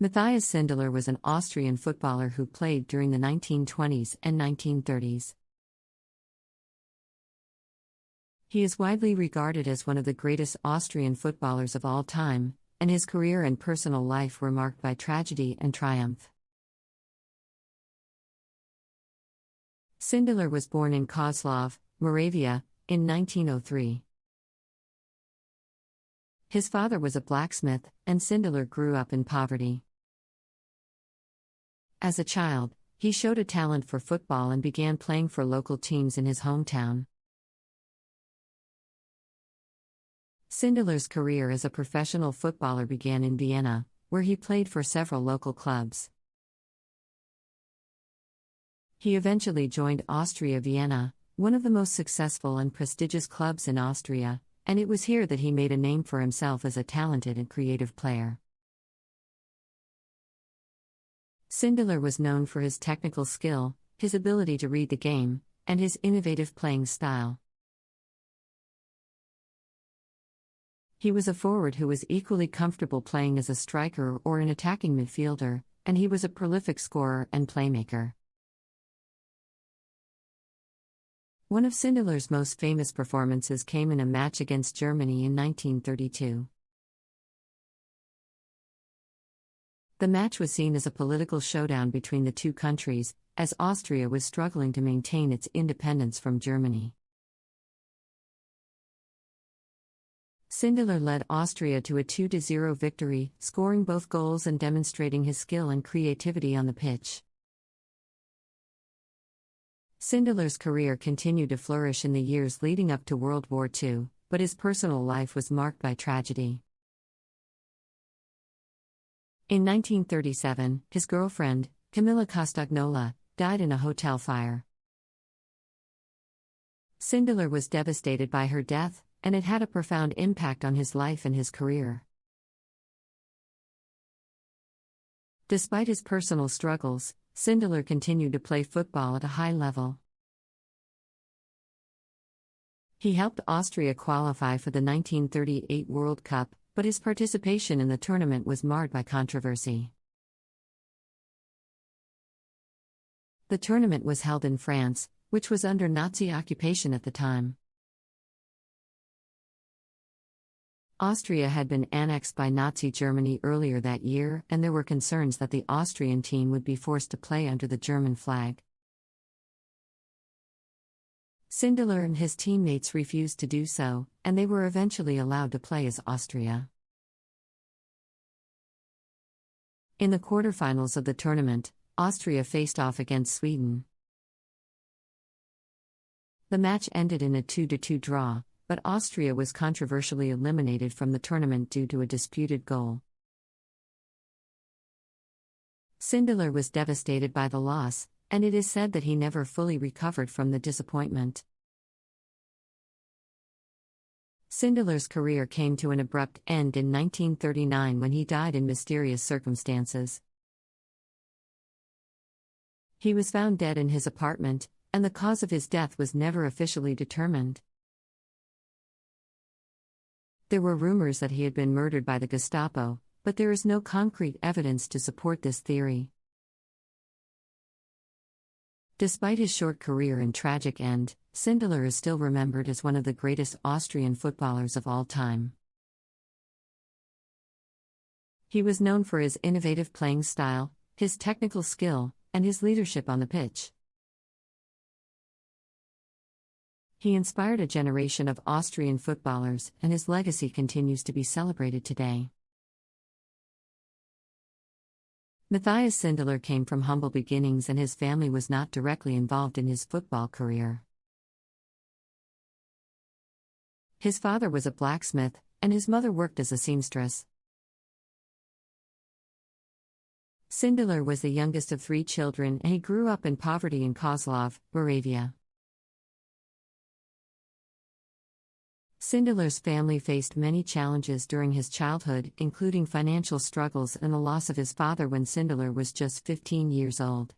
Matthias Sindelar was an Austrian footballer who played during the 1920s and 1930s. He is widely regarded as one of the greatest Austrian footballers of all time, and his career and personal life were marked by tragedy and triumph. Sindelar was born in Kozlov, Moravia, in 1903. His father was a blacksmith, and Sindelar grew up in poverty. As a child, he showed a talent for football and began playing for local teams in his hometown. Sindelar's career as a professional footballer began in Vienna, where he played for several local clubs. He eventually joined Austria Vienna, one of the most successful and prestigious clubs in Austria, and it was here that he made a name for himself as a talented and creative player. Sindelar was known for his technical skill, his ability to read the game, and his innovative playing style. He was a forward who was equally comfortable playing as a striker or an attacking midfielder, and he was a prolific scorer and playmaker. One of Sindelar's most famous performances came in a match against Germany in 1932. The match was seen as a political showdown between the two countries, as Austria was struggling to maintain its independence from Germany. Sindelar led Austria to a 2-0 victory, scoring both goals and demonstrating his skill and creativity on the pitch. Sindelar's career continued to flourish in the years leading up to World War II, but his personal life was marked by tragedy. In 1937, his girlfriend, Camilla Castagnola, died in a hotel fire. Sindelar was devastated by her death, and it had a profound impact on his life and his career. Despite his personal struggles, Sindelar continued to play football at a high level. He helped Austria qualify for the 1938 World Cup, but his participation in the tournament was marred by controversy. The tournament was held in France, which was under Nazi occupation at the time. Austria had been annexed by Nazi Germany earlier that year, and there were concerns that the Austrian team would be forced to play under the German flag. Sindelar and his teammates refused to do so, and they were eventually allowed to play as Austria. In the quarterfinals of the tournament, Austria faced off against Sweden. The match ended in a 2-2 draw, but Austria was controversially eliminated from the tournament due to a disputed goal. Sindelar was devastated by the loss, and it is said that he never fully recovered from the disappointment. Sindelar's career came to an abrupt end in 1939 when he died in mysterious circumstances. He was found dead in his apartment, and the cause of his death was never officially determined. There were rumors that he had been murdered by the Gestapo, but there is no concrete evidence to support this theory. Despite his short career and tragic end, Sindelar is still remembered as one of the greatest Austrian footballers of all time. He was known for his innovative playing style, his technical skill, and his leadership on the pitch. He inspired a generation of Austrian footballers, and his legacy continues to be celebrated today. Matthias Sindelar came from humble beginnings, and his family was not directly involved in his football career. His father was a blacksmith, and his mother worked as a seamstress. Sindelar was the youngest of 3 children, and he grew up in poverty in Kozlov, Moravia. Sindelar's family faced many challenges during his childhood, including financial struggles and the loss of his father when Sindelar was just 15 years old.